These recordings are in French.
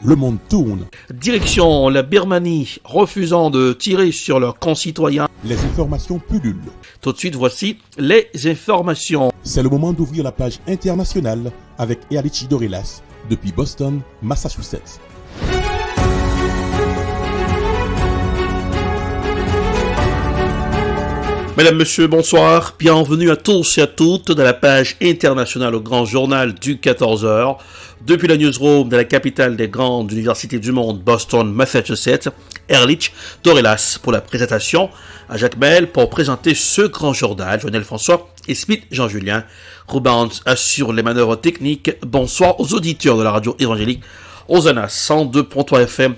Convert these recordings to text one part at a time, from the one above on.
le monde tourne. Direction la Birmanie, refusant de tirer sur leurs concitoyens. Les informations pullulent. Tout de suite, voici les informations. C'est le moment d'ouvrir la page internationale avec Erlich Dorelas depuis Boston, Massachusetts. Mesdames, Messieurs, bonsoir. Bienvenue à tous et à toutes dans la page internationale au grand journal du 14h. Depuis la newsroom de la capitale des grandes universités du monde, Boston, Massachusetts, Erlich Dorelas pour la présentation, à Jacques Mel pour présenter ce grand journal, Joël François et Smith Jean-Julien. Rubans assure les manœuvres techniques. Bonsoir aux auditeurs de la radio évangélique Hosanna 102.3 FM.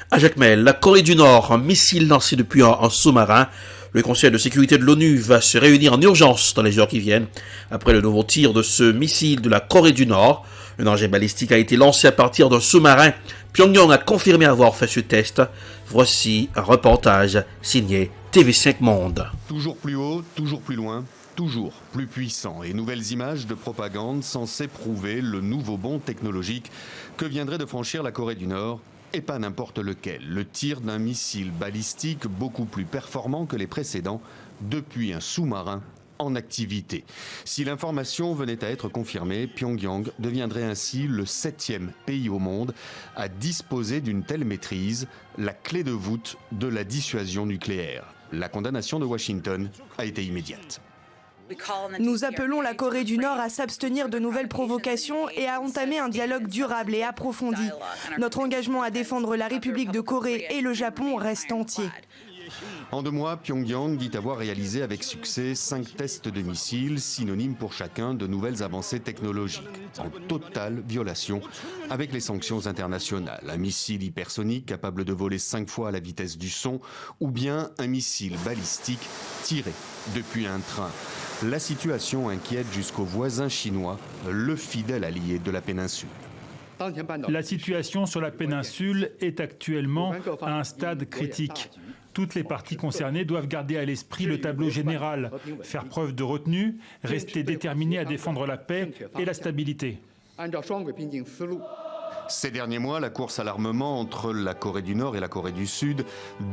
À Jacques Mel, la Corée du Nord, un missile lancé depuis un sous-marin. Le Conseil de sécurité de l'ONU va se réunir en urgence dans les heures qui viennent après le nouveau tir de ce missile de la Corée du Nord. Un engin balistique a été lancé à partir d'un sous-marin. Pyongyang a confirmé avoir fait ce test. Voici un reportage signé TV5 Monde. Toujours plus haut, toujours plus loin, toujours plus puissant. Et nouvelles images de propagande censées prouver le nouveau bond technologique que viendrait de franchir la Corée du Nord. Et pas n'importe lequel, le tir d'un missile balistique beaucoup plus performant que les précédents depuis un sous-marin en activité. Si l'information venait à être confirmée, Pyongyang deviendrait ainsi le 7e pays au monde à disposer d'une telle maîtrise, la clé de voûte de la dissuasion nucléaire. La condamnation de Washington a été immédiate. Nous appelons la Corée du Nord à s'abstenir de nouvelles provocations et à entamer un dialogue durable et approfondi. Notre engagement à défendre la République de Corée et le Japon reste entier. En 2 mois, Pyongyang dit avoir réalisé avec succès 5 tests de missiles, synonymes pour chacun de nouvelles avancées technologiques, en totale violation avec les sanctions internationales. Un missile hypersonique capable de voler 5 fois à la vitesse du son, ou bien un missile balistique tiré depuis un train. La situation inquiète jusqu'aux voisins chinois, le fidèle allié de la péninsule. La situation sur la péninsule est actuellement à un stade critique. Toutes les parties concernées doivent garder à l'esprit le tableau général, faire preuve de retenue, rester déterminés à défendre la paix et la stabilité. Ces derniers mois, la course à l'armement entre la Corée du Nord et la Corée du Sud,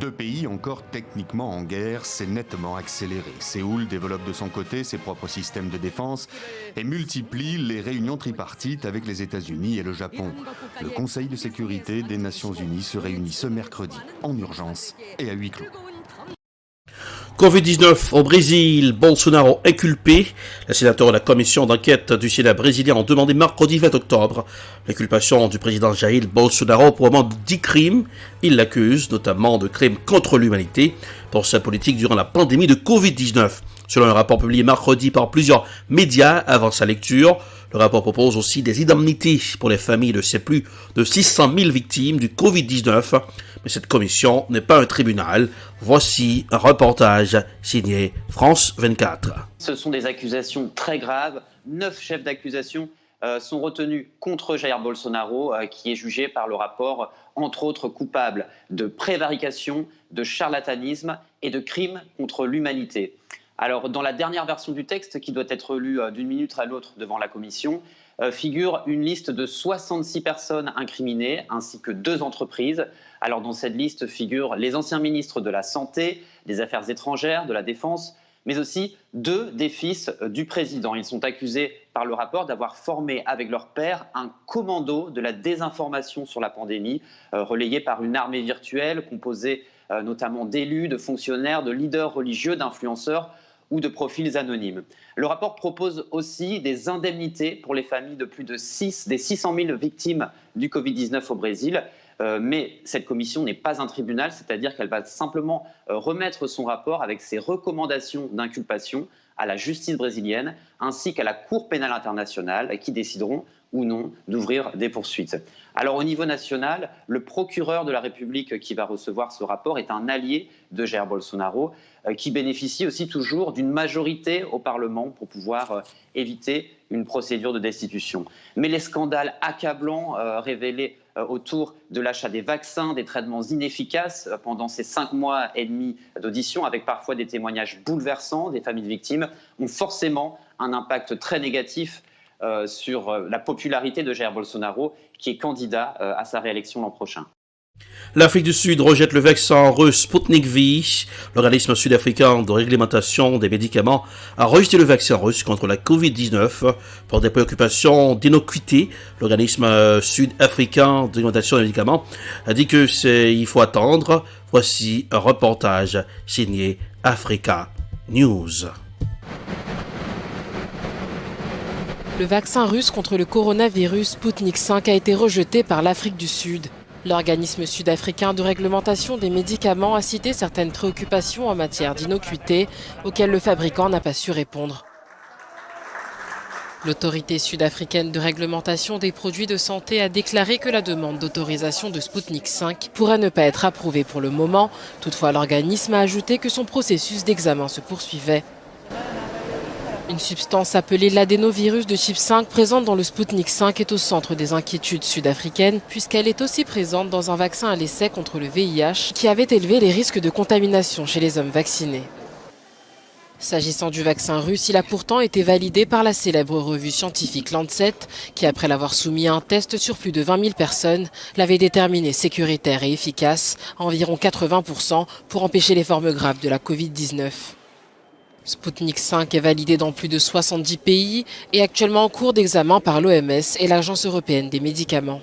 2 pays encore techniquement en guerre, s'est nettement accélérée. Séoul développe de son côté ses propres systèmes de défense et multiplie les réunions tripartites avec les États-Unis et le Japon. Le Conseil de sécurité des Nations Unies se réunit ce mercredi en urgence et à huis clos. Covid-19 au Brésil, Bolsonaro inculpé. Les sénateurs de la commission d'enquête du Sénat brésilien ont demandé mercredi 20 octobre l'inculpation du président Jair Bolsonaro pour au moins 10 crimes. Il l'accuse notamment de crimes contre l'humanité pour sa politique durant la pandémie de Covid-19. Selon un rapport publié mercredi par plusieurs médias avant sa lecture, le rapport propose aussi des indemnités pour les familles de ces plus de 600 000 victimes du Covid-19. Mais cette commission n'est pas un tribunal. Voici un reportage signé France 24. Ce sont des accusations très graves. 9 chefs d'accusation sont retenus contre Jair Bolsonaro, qui est jugé par le rapport, entre autres, coupable de prévarication, de charlatanisme et de crimes contre l'humanité. Alors, dans la dernière version du texte, qui doit être lue d'une minute à l'autre devant la commission, figure une liste de 66 personnes incriminées, ainsi que 2 entreprises. Alors, dans cette liste figurent les anciens ministres de la Santé, des Affaires étrangères, de la Défense, mais aussi 2 des fils du président. Ils sont accusés par le rapport d'avoir formé avec leur père un commando de la désinformation sur la pandémie, relayé par une armée virtuelle composée notamment d'élus, de fonctionnaires, de leaders religieux, d'influenceurs ou de profils anonymes. Le rapport propose aussi des indemnités pour les familles de plus de 600 000 victimes du Covid-19 au Brésil. Mais cette commission n'est pas un tribunal, c'est-à-dire qu'elle va simplement remettre son rapport avec ses recommandations d'inculpation à la justice brésilienne ainsi qu'à la Cour pénale internationale qui décideront ou non d'ouvrir des poursuites. Alors au niveau national, le procureur de la République qui va recevoir ce rapport est un allié de Jair Bolsonaro qui bénéficie aussi toujours d'une majorité au Parlement pour pouvoir éviter une procédure de destitution. Mais les scandales accablants révélés autour de l'achat des vaccins, des traitements inefficaces pendant ces 5 mois et demi d'audition, avec parfois des témoignages bouleversants des familles de victimes, ont forcément un impact très négatif sur la popularité de Jair Bolsonaro, qui est candidat à sa réélection l'an prochain. L'Afrique du Sud rejette le vaccin russe Sputnik V. L'organisme sud-africain de réglementation des médicaments a rejeté le vaccin russe contre la Covid-19 pour des préoccupations d'innocuité. L'organisme sud-africain de réglementation des médicaments a dit qu'il faut attendre. Voici un reportage signé Africa News. Le vaccin russe contre le coronavirus Sputnik V a été rejeté par l'Afrique du Sud. L'organisme sud-africain de réglementation des médicaments a cité certaines préoccupations en matière d'innocuité auxquelles le fabricant n'a pas su répondre. L'autorité sud-africaine de réglementation des produits de santé a déclaré que la demande d'autorisation de Sputnik V pourrait ne pas être approuvée pour le moment. Toutefois, l'organisme a ajouté que son processus d'examen se poursuivait. Une substance appelée l'adénovirus de type 5 présente dans le Sputnik V est au centre des inquiétudes sud-africaines puisqu'elle est aussi présente dans un vaccin à l'essai contre le VIH qui avait élevé les risques de contamination chez les hommes vaccinés. S'agissant du vaccin russe, il a pourtant été validé par la célèbre revue scientifique Lancet qui, après l'avoir soumis à un test sur plus de 20 000 personnes, l'avait déterminé sécuritaire et efficace à environ 80% pour empêcher les formes graves de la Covid-19. Sputnik V est validé dans plus de 70 pays et actuellement en cours d'examen par l'OMS et l'Agence européenne des médicaments.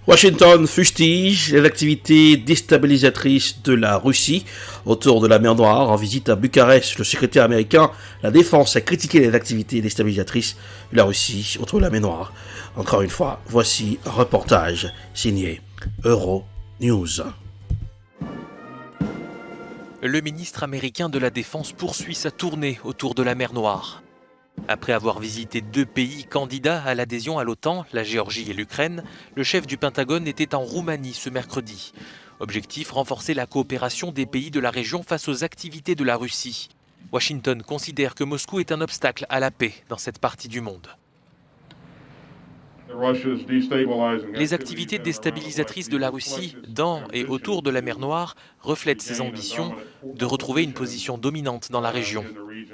Washington fustige les activités déstabilisatrices de la Russie autour de la mer Noire. En visite à Bucarest, le secrétaire américain de la Défense a critiqué les activités déstabilisatrices de la Russie autour de la mer Noire. Encore une fois, voici un reportage signé Euronews. Le ministre américain de la Défense poursuit sa tournée autour de la mer Noire. Après avoir visité 2 pays candidats à l'adhésion à l'OTAN, la Géorgie et l'Ukraine, le chef du Pentagone était en Roumanie ce mercredi. Objectif, renforcer la coopération des pays de la région face aux activités de la Russie. Washington considère que Moscou est un obstacle à la paix dans cette partie du monde. Les activités déstabilisatrices de la Russie dans et autour de la mer Noire reflètent ses ambitions de retrouver une position dominante dans la région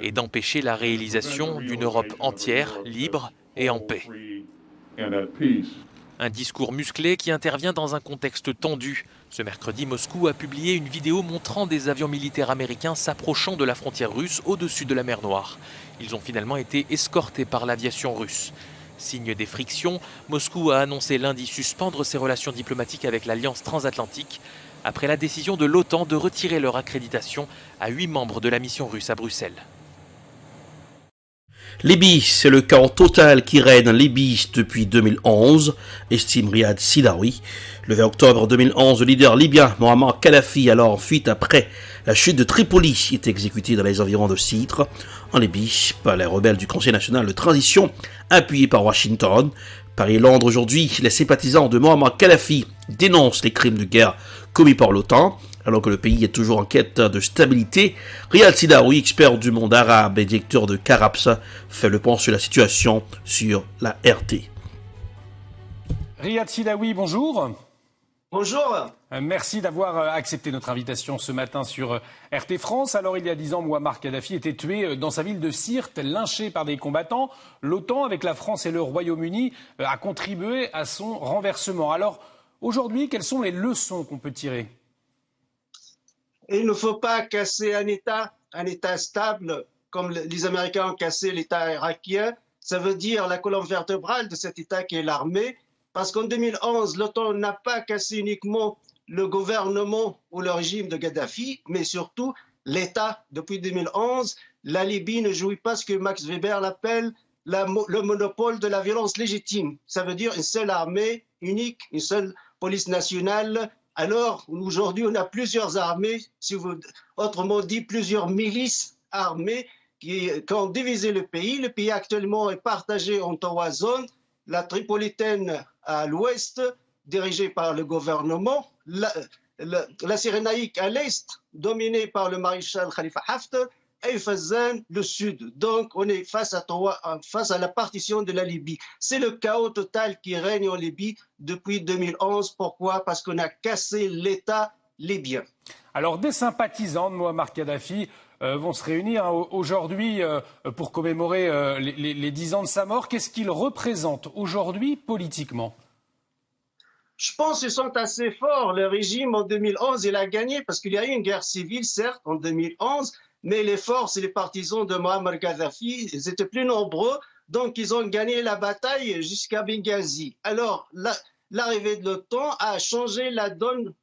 et d'empêcher la réalisation d'une Europe entière, libre et en paix. Un discours musclé qui intervient dans un contexte tendu. Ce mercredi, Moscou a publié une vidéo montrant des avions militaires américains s'approchant de la frontière russe au-dessus de la mer Noire. Ils ont finalement été escortés par l'aviation russe. Signe des frictions, Moscou a annoncé lundi suspendre ses relations diplomatiques avec l'Alliance transatlantique après la décision de l'OTAN de retirer leur accréditation à 8 membres de la mission russe à Bruxelles. Libye, c'est le chaos total qui règne en Libye depuis 2011, estime Riyad Sidawi. Le 20 octobre 2011, le leader libyen Mohamed Kadhafi, alors en fuite après la chute de Tripoli, est exécuté dans les environs de Citre, en Libye, par les rebelles du Conseil national de transition, appuyés par Washington. Paris et Londres aujourd'hui, les sympathisants de Mohamed Kadhafi dénoncent les crimes de guerre commis par l'OTAN, alors que le pays est toujours en quête de stabilité. Riyad Sidawi, expert du monde arabe et directeur de Caraps, fait le point sur la situation sur la RT. Riyad Sidawi, bonjour. Bonjour. Merci d'avoir accepté notre invitation ce matin sur RT France. Alors, il y a 10 ans, Mouammar Kadhafi était tué dans sa ville de Sirte, lynché par des combattants. L'OTAN, avec la France et le Royaume-Uni, a contribué à son renversement. Alors, aujourd'hui, quelles sont les leçons qu'on peut tirer ? Il ne faut pas casser un État stable, comme les Américains ont cassé l'État irakien. Ça veut dire la colonne vertébrale de cet État qui est l'armée. Parce qu'en 2011, l'OTAN n'a pas cassé uniquement le gouvernement ou le régime de Kadhafi, mais surtout l'État. Depuis 2011, la Libye ne jouit pas ce que Max Weber l'appelle le monopole de la violence légitime. Ça veut dire une seule armée unique, une seule police nationale. Alors, aujourd'hui, on a plusieurs armées, autrement dit, plusieurs milices armées qui ont divisé le pays. Le pays actuellement est partagé en 3 zones. La Tripolitaine à l'ouest, dirigée par le gouvernement, la Cyrénaïque à l'est, dominée par le maréchal Khalifa Haftar, et Fezzan, le sud. Donc, on est face à la partition de la Libye. C'est le chaos total qui règne en Libye depuis 2011. Pourquoi ? Parce qu'on a cassé l'État libyen. Alors, des sympathisants de Mouammar Kadhafi vont se réunir aujourd'hui pour commémorer les 10 ans de sa mort. Qu'est-ce qu'ils représentent aujourd'hui politiquement ? Je pense qu'ils sont assez forts. Le régime, en 2011, il a gagné parce qu'il y a eu une guerre civile, certes, en 2011, mais les forces et les partisans de Muammar Kadhafi, ils étaient plus nombreux, donc ils ont gagné la bataille jusqu'à Benghazi. Alors, l'arrivée de l'OTAN a changé la donne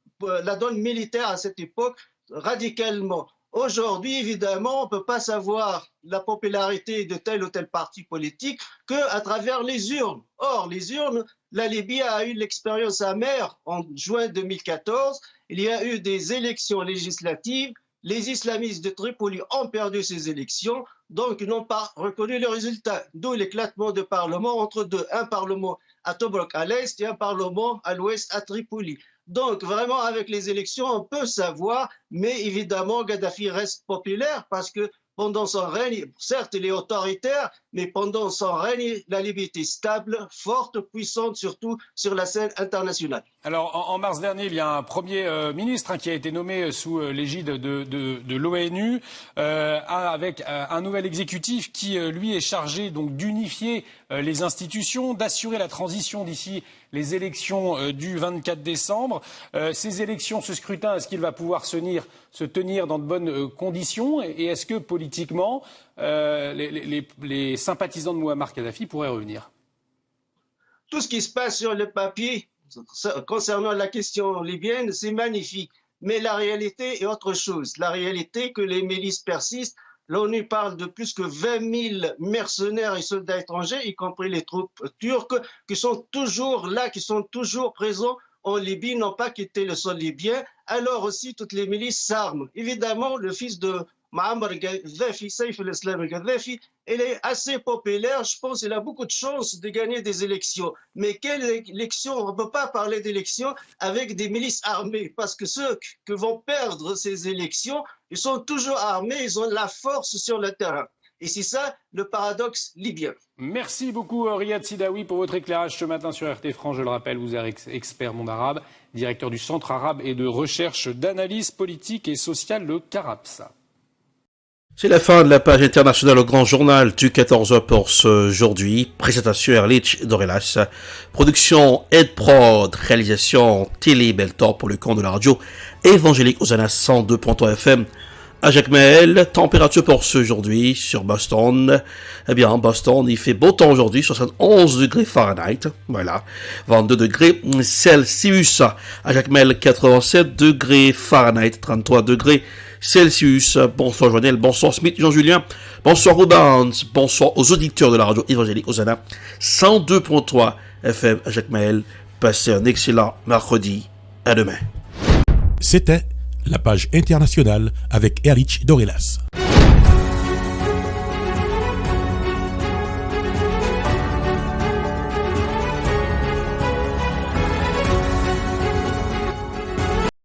militaire à cette époque radicalement. Aujourd'hui, évidemment, on ne peut pas savoir la popularité de tel ou tel parti politique qu'à travers les urnes. Or, les urnes, la Libye a eu l'expérience amère en juin 2014. Il y a eu des élections législatives. Les islamistes de Tripoli ont perdu ces élections, donc ils n'ont pas reconnu le résultat. D'où l'éclatement de parlement entre deux. Un parlement à Tobruk à l'est et un parlement à l'ouest à Tripoli. Donc, vraiment, avec les élections, on peut savoir, mais évidemment, Kadhafi reste populaire parce que pendant son règne, certes, il est autoritaire, mais pendant son règne, la Libye était stable, forte, puissante, surtout sur la scène internationale. Alors, en mars dernier, il y a un Premier ministre qui a été nommé sous l'égide de l'ONU, avec un nouvel exécutif qui, lui, est chargé donc d'unifier les institutions, d'assurer la transition d'ici les élections du 24 décembre. Ces élections, ce scrutin, est-ce qu'il va pouvoir se tenir dans de bonnes conditions ? Et est-ce que, politiquement, les sympathisants de Muammar Kadhafi pourraient revenir ? Tout ce qui se passe sur le papier concernant la question libyenne, c'est magnifique. Mais la réalité est autre chose. La réalité est que les milices persistent. L'ONU parle de plus que 20 000 mercenaires et soldats étrangers, y compris les troupes turques, qui sont toujours là, qui sont toujours présents en Libye, n'ont pas quitté le sol libyen. Alors aussi, toutes les milices s'arment. Évidemment, le fils de Muammar Kadhafi, Saif al-Islam Kadhafi, il est assez populaire. Je pense qu'il a beaucoup de chances de gagner des élections. Mais quelle élection ? On ne peut pas parler d'élections avec des milices armées, parce que ceux qui vont perdre ces élections, ils sont toujours armés, ils ont la force sur le terrain. Et c'est ça le paradoxe libyen. Merci beaucoup Riyad Sidawi pour votre éclairage ce matin sur RT France. Je le rappelle, vous êtes expert monde arabe, directeur du Centre arabe et de recherche d'analyse politique et sociale, le CARAPSA. C'est la fin de la page internationale au grand journal du 14h pour ce aujourd'hui. Présentation Erlich Dorelas. Production Ed Prod. Réalisation Télé Beltor pour le compte de la radio évangélique Hosanna 102.3 FM. À Jacmel, température pour ce aujourd'hui sur Boston. Eh bien, Boston, il fait beau temps aujourd'hui, 71 degrés Fahrenheit. Voilà. 22 degrés Celsius. À Jacmel, 87 degrés Fahrenheit, 33 degrés Celsius. Bonsoir Joannel, bonsoir Smith, Jean-Julien, bonsoir Rubens, bonsoir aux auditeurs de la radio évangélique Hosanna 102.3 FM à Jacmel. Passez un excellent mercredi. À demain. C'était la page internationale avec Erlich Dorelas.